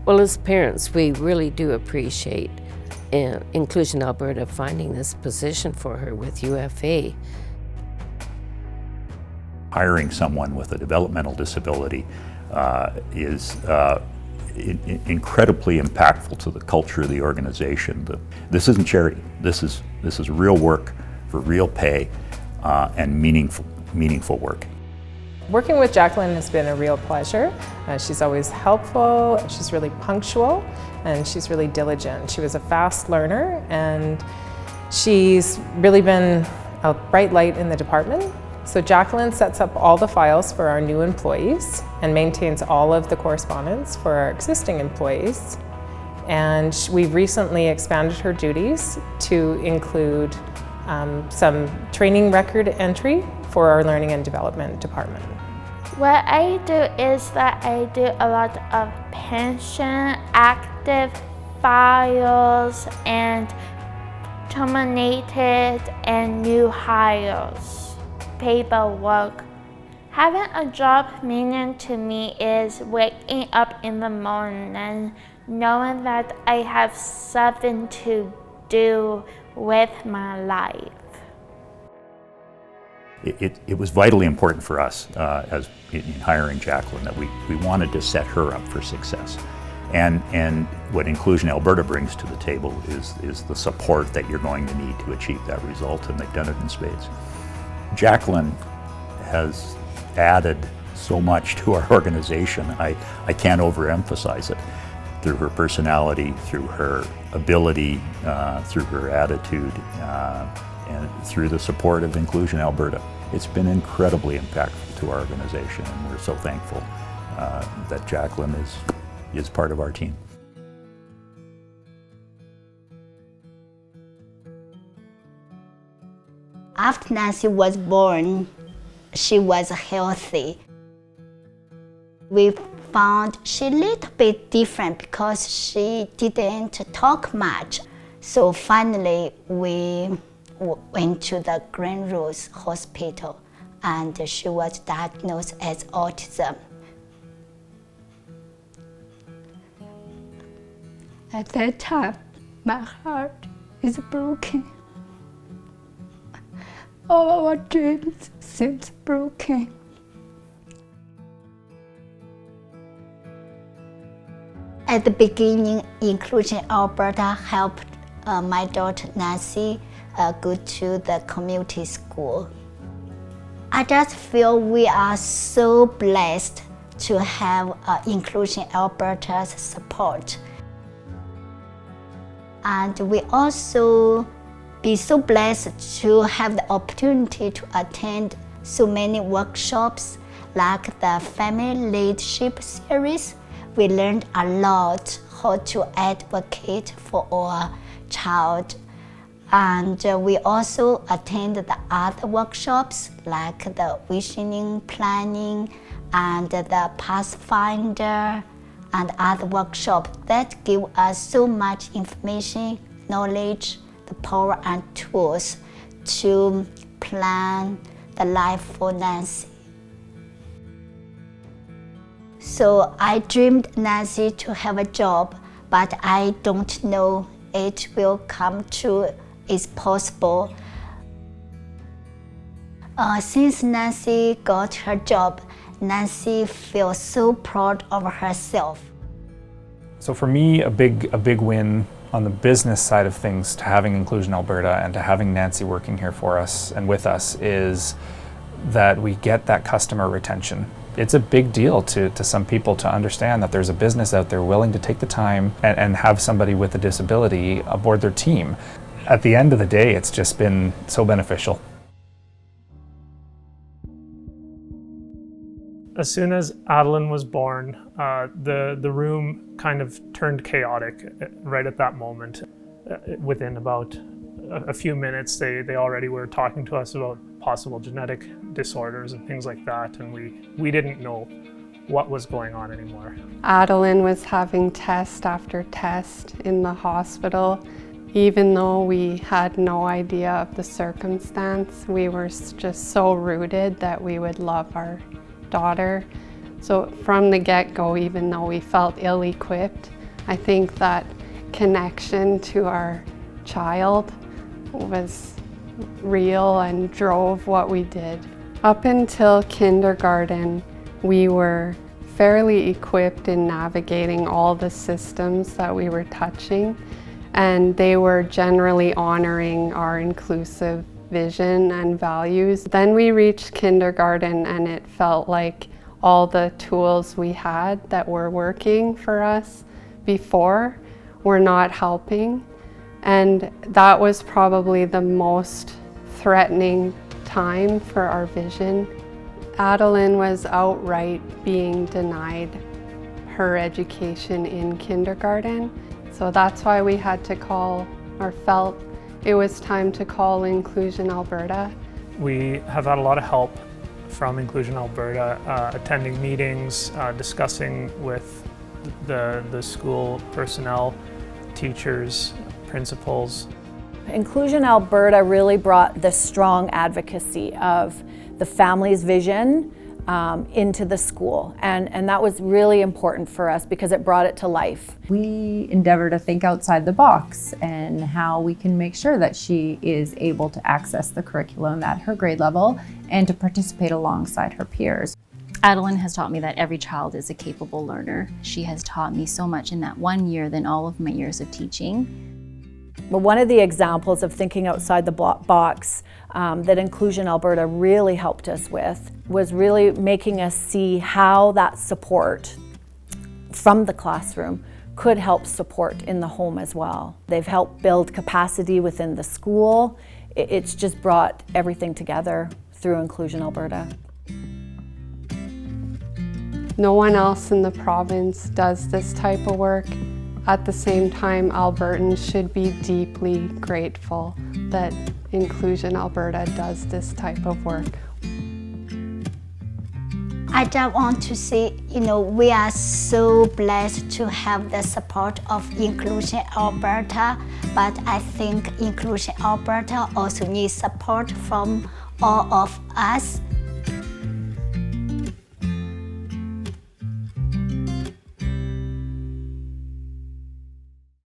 Well, as parents, we really do appreciate Inclusion Alberta finding this position for her with UFA. Hiring someone with a developmental disability is incredibly impactful to the culture of the organization. This isn't charity. This is real work for real pay and meaningful work. Working with Jaclyn has been a real pleasure. She's always helpful, she's really punctual, and she's really diligent. She was a fast learner, and she's really been a bright light in the department. So Jaclyn sets up all the files for our new employees and maintains all of the correspondence for our existing employees. And we've recently expanded her duties to include some training record entry for our Learning and Development department. What I do is that I do a lot of pension, active files, and terminated and new hires, paperwork. Having a job meaning to me is waking up in the morning knowing that I have something to do with my life. It was vitally important for us as in hiring Jaclyn that we wanted to set her up for success. And what Inclusion Alberta brings to the table is the support that you're going to need to achieve that result, and they've done it in spades. Jaclyn has added so much to our organization. I can't overemphasize it. Through her personality, through her ability, through her attitude, and through the support of Inclusion Alberta. It's been incredibly impactful to our organization, and we're so thankful that Jaclyn is part of our team. After Nancy was born, she was healthy. We found she a little bit different because she didn't talk much. So finally, we went to the Grand Rose Hospital, and she was diagnosed as autism. At that time, my heart is broken. All our dreams seem broken. At the beginning, Inclusion Alberta helped my daughter Nancy go to the community school. I just feel we are so blessed to have Inclusion Alberta's support. And we also be so blessed to have the opportunity to attend so many workshops like the Family Leadership Series. We learned a lot how to advocate for our child. And we also attend the other workshops like the visioning planning and the Pathfinder and other workshops that give us so much information, knowledge, the power and tools to plan the life for Nancy. So I dreamed Nancy to have a job, but I don't know it will come true. It's possible. Since Nancy got her job, Nancy feels so proud of herself. So for me, a big win on the business side of things to having Inclusion Alberta and to having Nancy working here for us and with us is that we get that customer retention. It's a big deal to some people to understand that there's a business out there willing to take the time and have somebody with a disability aboard their team. At the end of the day, it's just been so beneficial. As soon as Adelyn was born, the room kind of turned chaotic right at that moment. Within about a few minutes, they already were talking to us about possible genetic disorders and things like that, and we didn't know what was going on anymore. Adelyn was having test after test in the hospital. Even though we had no idea of the circumstance, we were just so rooted that we would love our daughter. So from the get-go, even though we felt ill-equipped, I think that connection to our child was real and drove what we did. Up until kindergarten, we were fairly equipped in navigating all the systems that we were touching, and they were generally honoring our inclusive vision and values. Then we reached kindergarten and it felt like all the tools we had that were working for us before were not helping. And that was probably the most threatening time for our vision. Adelyn was outright being denied her education in kindergarten. So that's why we had to call, or felt it was time to call Inclusion Alberta. We have had a lot of help from Inclusion Alberta, attending meetings, discussing with the school personnel, teachers, principals. Inclusion Alberta really brought the strong advocacy of the family's vision into the school, and that was really important for us because it brought it to life. We endeavor to think outside the box and how we can make sure that she is able to access the curriculum at her grade level and to participate alongside her peers. Adelyn has taught me that every child is a capable learner. She has taught me so much in that 1 year than all of my years of teaching. But one of the examples of thinking outside the box that Inclusion Alberta really helped us with was really making us see how that support from the classroom could help support in the home as well. They've helped build capacity within the school. It's just brought everything together through Inclusion Alberta. No one else in the province does this type of work. At the same time, Albertans should be deeply grateful that Inclusion Alberta does this type of work. I just want to say, we are so blessed to have the support of Inclusion Alberta, but I think Inclusion Alberta also needs support from all of us.